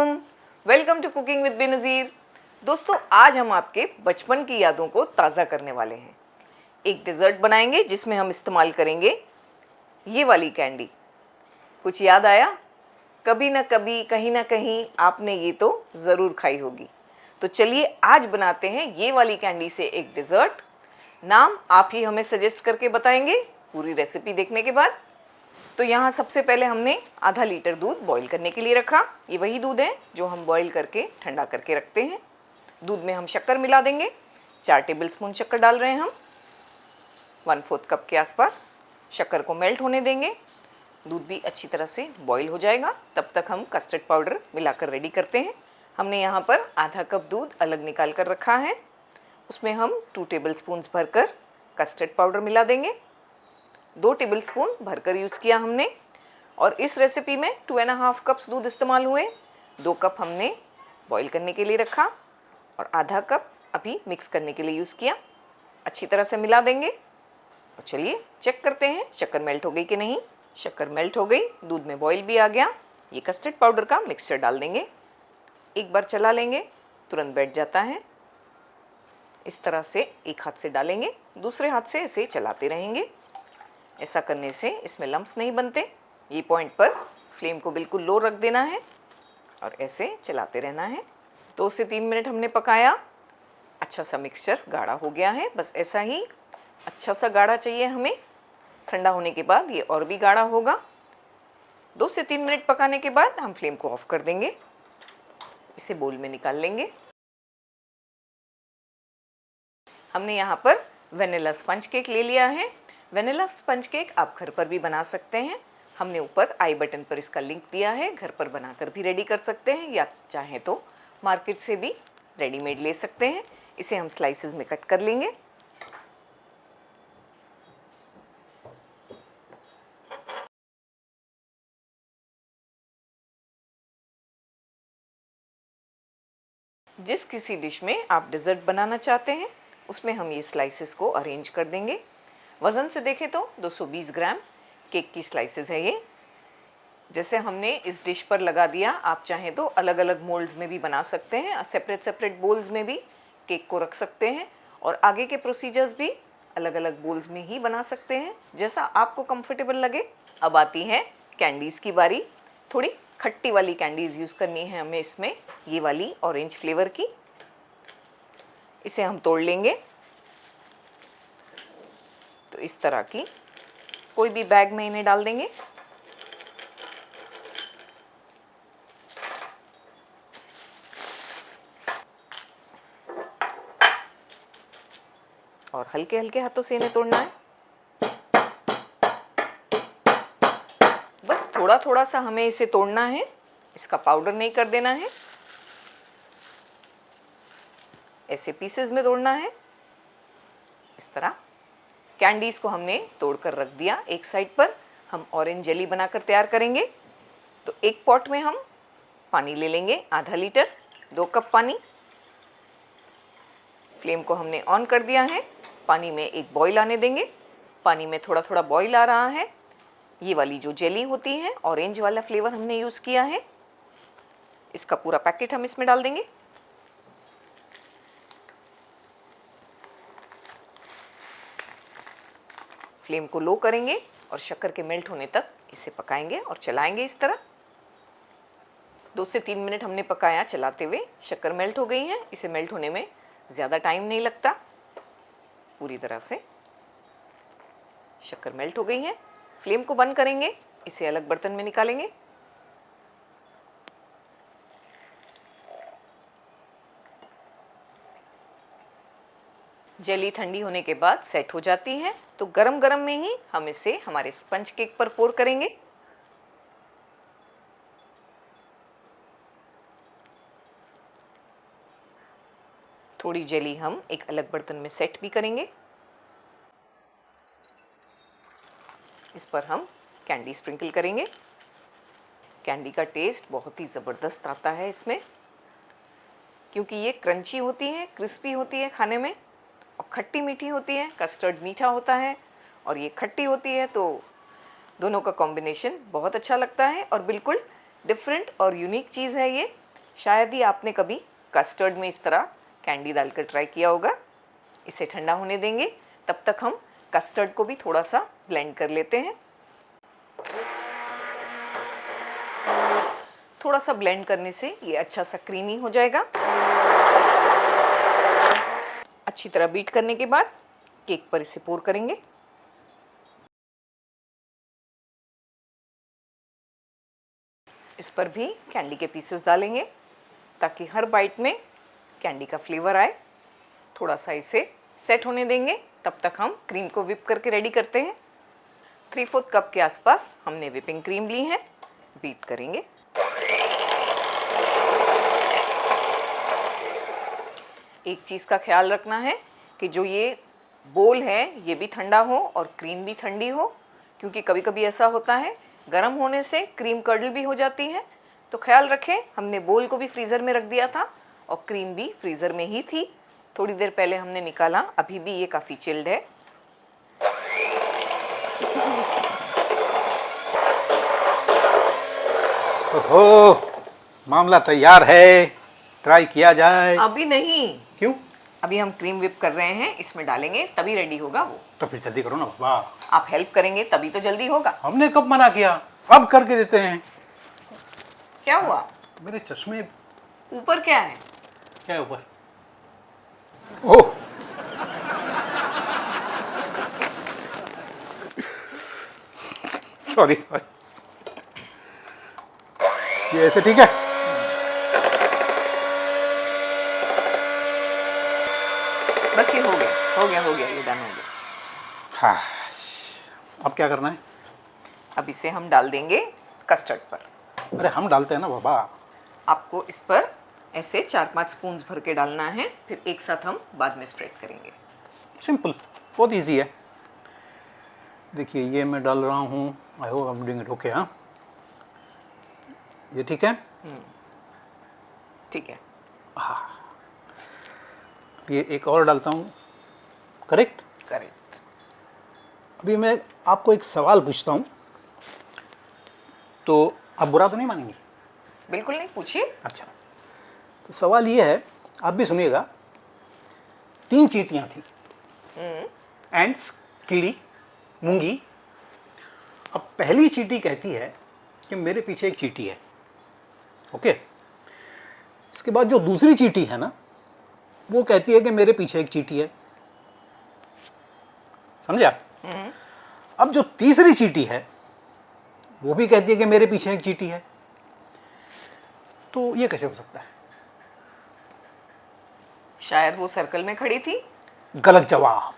वालेकुम, welcome to cooking with Benazir. दोस्तों, आज हम आपके बचपन की यादों को ताज़ा करने वाले हैं। एक डेज़र्ट बनाएंगे जिसमें हम इस्तेमाल करेंगे ये वाली कैंडी। कुछ याद आया? कभी ना कभी कहीं ना कहीं आपने ये तो ज़रूर खाई होगी। तो चलिए आज बनाते हैं ये वाली कैंडी से एक डेज़र्ट। नाम आप ही हमें सजेस्ट करके बताएंगे पूरी रेसिपी देखने के बाद। तो यहाँ सबसे पहले हमने आधा लीटर दूध बॉईल करने के लिए रखा। ये वही दूध है जो हम बॉईल करके ठंडा करके रखते हैं। दूध में हम शक्कर मिला देंगे। 4 टेबलस्पून शक्कर डाल रहे हैं हम, 1/4 कप के आसपास। शक्कर को मेल्ट होने देंगे। दूध भी अच्छी तरह से बॉईल हो जाएगा, तब तक हम कस्टर्ड पाउडर मिलाकर रेडी करते हैं। हमने यहाँ पर आधा कप दूध अलग निकाल कर रखा है। उसमें हम 2 टेबलस्पून भरकर कस्टर्ड पाउडर मिला देंगे। 2 टेबलस्पून भरकर यूज़ किया हमने। और इस रेसिपी में 2.5 कप्स दूध इस्तेमाल हुए। 2 कप हमने बॉईल करने के लिए रखा और आधा कप अभी मिक्स करने के लिए यूज़ किया। अच्छी तरह से मिला देंगे और चलिए चेक करते हैं शक्कर मेल्ट हो गई कि नहीं। शक्कर मेल्ट हो गई, दूध में बॉईल भी आ गया। ये कस्टर्ड पाउडर का मिक्सचर डाल देंगे। एक बार चला लेंगे, तुरंत बैठ जाता है। इस तरह से एक हाथ से डालेंगे, दूसरे हाथ से ऐसे चलाते रहेंगे। ऐसा करने से इसमें लम्प्स नहीं बनते। ये पॉइंट पर फ्लेम को बिल्कुल लो रख देना है और ऐसे चलाते रहना है। 2 से 3 मिनट हमने पकाया। अच्छा सा मिक्सचर गाढ़ा हो गया है। बस ऐसा ही अच्छा सा गाढ़ा चाहिए हमें। ठंडा होने के बाद ये और भी गाढ़ा होगा। 2 से 3 मिनट पकाने के बाद हम फ्लेम को ऑफ कर देंगे। इसे बोल में निकाल लेंगे। हमने यहाँ पर वेनिला स्पंज केक ले लिया है। वेनिला स्पंज केक आप घर पर भी बना सकते हैं। हमने ऊपर आई बटन पर इसका लिंक दिया है। घर पर बनाकर भी रेडी कर सकते हैं या चाहें तो मार्केट से भी रेडीमेड ले सकते हैं। इसे हम स्लाइसेस में कट कर लेंगे। जिस किसी डिश में आप डेजर्ट बनाना चाहते हैं उसमें हम ये स्लाइसेस को अरेंज कर देंगे। वज़न से देखें तो 220 ग्राम केक की स्लाइसेस है ये। जैसे हमने इस डिश पर लगा दिया, आप चाहें तो अलग अलग मोल्ड्स में भी बना सकते हैं। सेपरेट सेपरेट बोल्स में भी केक को रख सकते हैं और आगे के प्रोसीजर्स भी अलग अलग बोल्स में ही बना सकते हैं, जैसा आपको कंफर्टेबल लगे। अब आती है कैंडीज़ की बारी। थोड़ी खट्टी वाली कैंडीज़ यूज़ करनी है हमें इसमें, ये वाली ऑरेंज फ्लेवर की। इसे हम तोड़ लेंगे। तो इस तरह की कोई भी बैग में इन्हें डाल देंगे। और हल्के हल्के हाथों से इन्हें तोड़ना है। बस थोड़ा थोड़ा सा हमें इसे तोड़ना है, इसका पाउडर नहीं कर देना है। ऐसे पीसेस में तोड़ना है। इस तरह कैंडीज़ को हमने तोड़कर रख दिया। एक साइड पर हम ऑरेंज जेली बनाकर तैयार करेंगे। तो एक पॉट में हम पानी ले लेंगे, आधा लीटर, 2 कप पानी। फ्लेम को हमने ऑन कर दिया है। पानी में एक बॉईल आने देंगे। पानी में थोड़ा थोड़ा बॉईल आ रहा है। ये वाली जो जेली होती है, ऑरेंज वाला फ्लेवर हमने यूज़ किया है, इसका पूरा पैकेट हम इसमें डाल देंगे। फ्लेम को लो करेंगे और शक्कर के मेल्ट होने तक इसे पकाएंगे और चलाएंगे इस तरह। 2 से 3 मिनट हमने पकाया चलाते हुए। शक्कर मेल्ट हो गई है। इसे मेल्ट होने में ज़्यादा टाइम नहीं लगता। पूरी तरह से शक्कर मेल्ट हो गई है। फ्लेम को बंद करेंगे, इसे अलग बर्तन में निकालेंगे। जेली ठंडी होने के बाद सेट हो जाती है। तो गरम गरम में ही हम इसे हमारे स्पंज केक पर पोर करेंगे। थोड़ी जेली हम एक अलग बर्तन में सेट भी करेंगे। इस पर हम कैंडी स्प्रिंकल करेंगे। कैंडी का टेस्ट बहुत ही ज़बरदस्त आता है इसमें, क्योंकि ये क्रंची होती है, क्रिस्पी होती है खाने में, और खट्टी मीठी होती है। कस्टर्ड मीठा होता है और ये खट्टी होती है, तो दोनों का कॉम्बिनेशन बहुत अच्छा लगता है और बिल्कुल डिफरेंट और यूनिक चीज़ है ये। शायद ही आपने कभी कस्टर्ड में इस तरह कैंडी डालकर ट्राई किया होगा। इसे ठंडा होने देंगे, तब तक हम कस्टर्ड को भी थोड़ा सा ब्लेंड कर लेते हैं। थोड़ा सा ब्लेंड करने से ये अच्छा सा क्रीमी हो जाएगा। अच्छी तरह बीट करने के बाद केक पर इसे पोर करेंगे। इस पर भी कैंडी के पीसेस डालेंगे ताकि हर बाइट में कैंडी का फ्लेवर आए। थोड़ा सा इसे सेट होने देंगे, तब तक हम क्रीम को विप करके रेडी करते हैं। 3/4 कप के आसपास हमने विपिंग क्रीम ली है, बीट करेंगे। एक चीज़ का ख्याल रखना है कि जो ये बोल है ये भी ठंडा हो और क्रीम भी ठंडी हो, क्योंकि कभी कभी ऐसा होता है गर्म होने से क्रीम कर्डल भी हो जाती है। तो ख्याल रखें, हमने बोल को भी फ्रीज़र में रख दिया था और क्रीम भी फ्रीज़र में ही थी। थोड़ी देर पहले हमने निकाला, अभी भी ये काफ़ी चिल्ड है। ओहो, मामला तैयार है, ट्राई किया जाए। अभी नहीं। क्यों? अभी हम क्रीम विप कर रहे हैं, इसमें डालेंगे तभी रेडी होगा वो। तो फिर जल्दी करो ना बाबा। आप हेल्प करेंगे तभी तो जल्दी होगा। हमने कब मना किया, अब करके देते हैं। क्या हुआ? मेरे चश्मे ऊपर क्या है? क्या है ऊपर? ओह, सॉरी सॉरी। ये ऐसे ठीक है? बस ये हो गया, हो गया, हो गया, ये डन हो गया। हाँ, अब क्या करना है? अब इसे हम डाल देंगे कस्टर्ड पर। अरे हम डालते हैं ना बाबा। आपको इस पर ऐसे 4-5 स्पून भर के डालना है, फिर एक साथ हम बाद में स्प्रेड करेंगे। सिंपल, बहुत इजी है। देखिए ये मैं डाल रहा हूँ। I hope I am doing it okay. हाँ, ये ठीक है? ठीक है। ये एक और डालता हूँ, करेक्ट? करेक्ट। अभी मैं आपको एक सवाल पूछता हूँ, तो आप बुरा तो नहीं मानेंगे? बिल्कुल नहीं, पूछिए। अच्छा, तो सवाल ये है, आप भी सुनिएगा। 3 चींटियाँ थी, एंड्स, कीड़ी, मूंगी। अब पहली चींटी कहती है कि मेरे पीछे एक चींटी है, ओके। इसके बाद जो दूसरी चींटी है ना, वो कहती है कि मेरे पीछे एक चींटी है, समझे आप? अब जो तीसरी चींटी है वो भी कहती है कि मेरे पीछे एक चींटी है। तो ये कैसे हो सकता है? शायद वो सर्कल में खड़ी थी। गलत जवाब।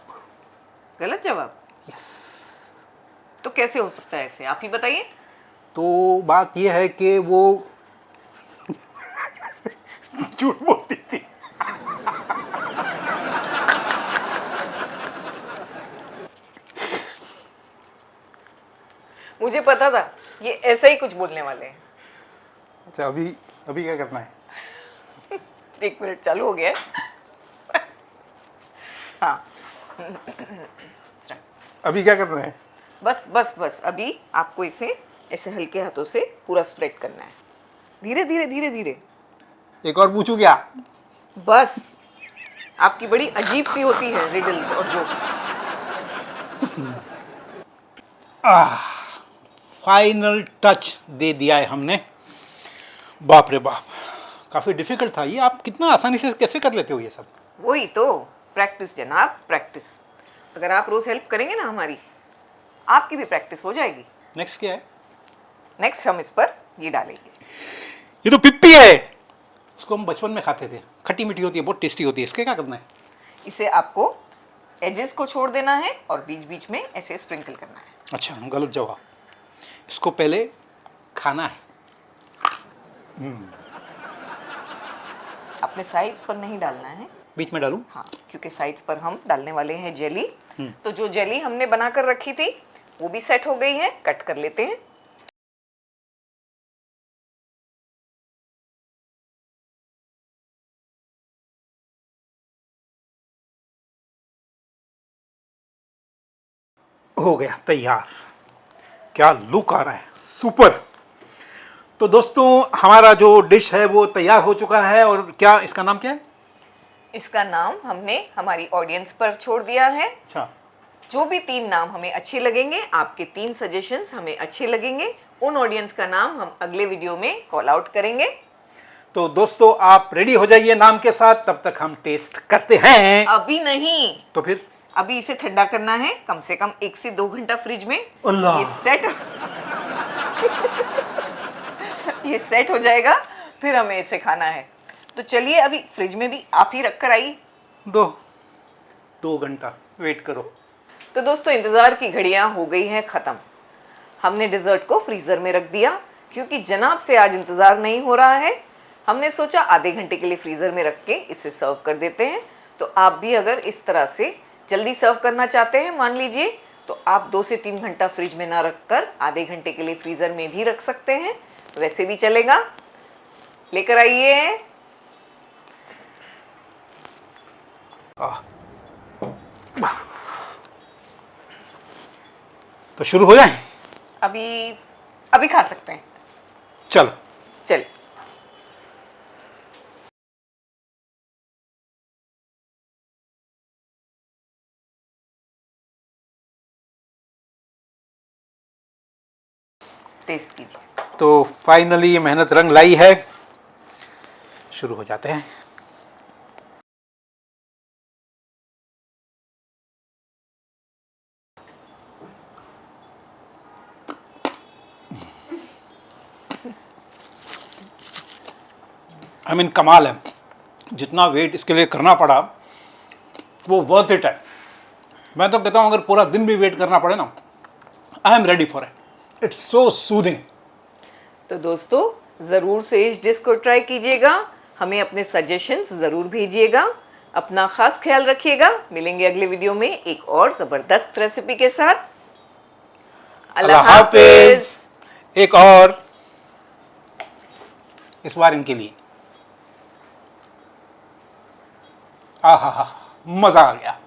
गलत जवाब? यस। तो कैसे हो सकता है ऐसे, आप ही बताइए। तो बात यह है कि वो झूठ बोलती थी। मुझे पता था ये ऐसा ही कुछ बोलने वाले हैं। अच्छा, अभी अभी क्या करना है? 1 मिनट चालू हो गया है। हाँ। अभी क्या करना है? बस बस बस, अभी आपको इसे ऐसे हल्के हाथों से पूरा स्प्रेड करना है, धीरे धीरे धीरे धीरे। एक और पूछूं क्या? बस, आपकी बड़ी अजीब सी होती है रिडल्स और जोक्स। फाइनल टच दे दिया है हमने। बाप रे बाप, काफ़ी डिफिकल्ट था ये। आप कितना आसानी से कैसे कर लेते हो ये सब? वही तो, प्रैक्टिस जनाब, प्रैक्टिस। अगर आप रोज हेल्प करेंगे ना हमारी, आपकी भी प्रैक्टिस हो जाएगी। नेक्स्ट क्या है? नेक्स्ट हम इस पर ये डालेंगे। ये तो पिप्पी है। इसको हम बचपन में खाते थे, खट्टी मीठी होती है, बहुत टेस्टी होती है। इसके क्या करना है? इसे आपको एजेस को छोड़ देना है और बीच बीच में ऐसे स्प्रिंकल करना है। अच्छा, गलत जवाब। इसको पहले खाना है। अपने साइड्स पर नहीं डालना है। बीच में डालूं? हाँ, क्योंकि साइड्स पर हम डालने वाले हैं जेली। तो जो जेली हमने बनाकर रखी थी वो भी सेट हो गई है, कट कर लेते हैं। हो गया तैयार। क्या लुक आ रहा है, सुपर। तो दोस्तों हमारा जो डिश है वो तैयार हो चुका है। और क्या इसका नाम क्या है? इसका नाम हमने हमारी ऑडियंस पर छोड़ दिया है। अच्छा, जो भी 3 नाम हमें अच्छे लगेंगे, आपके 3 सजेशंस हमें अच्छे लगेंगे, उन ऑडियंस का नाम हम अगले वीडियो में कॉल आउट करेंगे। तो दोस्तों आप रेडी हो जाइए नाम के साथ, तब तक हम टेस्ट करते हैं। अभी नहीं, तो फिर अभी इसे ठंडा करना है, कम से कम 1 से 2 घंटा फ्रिज में। अल्लाह। ये सेट हो जाएगा, फिर हमें इसे खाना है। तो चलिए अभी फ्रिज में भी आप ही रख कर आइए। 2 घंटा वेट करो। तो दोस्तों इंतज़ार की घड़ियां हो गई हैं ख़त्म। हमने डिज़र्ट को फ्रीज़र में रख दिया क्योंकि जनाब से आज इंतज़ार नहीं हो रहा है। हमने सोचा आधे घंटे के लिए फ्रीज़र में रख के इसे सर्व कर देते हैं। तो आप भी अगर इस तरह से जल्दी सर्व करना चाहते हैं, मान लीजिए, तो आप 2 से 3 घंटा फ्रिज में ना रख कर आधे घंटे के लिए फ्रीज़र में भी रख सकते हैं, वैसे भी चलेगा। लेकर आइए। तो शुरू हो जाए? अभी खा सकते हैं। चलो। चल। टेस्ट कीजिए। तो फाइनली मेहनत रंग लाई है, शुरू हो जाते हैं। कमाल है, जितना वेट इसके लिए करना पड़ा वो वर्थ इट है। मैं तो कहता हूँ अगर पूरा दिन भी वेट करना पड़े ना, I am ready for it. It's so soothing. तो दोस्तों ज़रूर से इस डिश को ट्राई कीजिएगा, हमें अपने सजेशंस ज़रूर भेजिएगा। अपना ख़ास ख्याल रखिएगा। मिलेंगे अगले वीडियो में एक और ज़बरदस्त रेसिपी के साथ। अल्लाह हाफिज। एक और इस बार इनके लिए। आहा हा, मज़ा आ गया।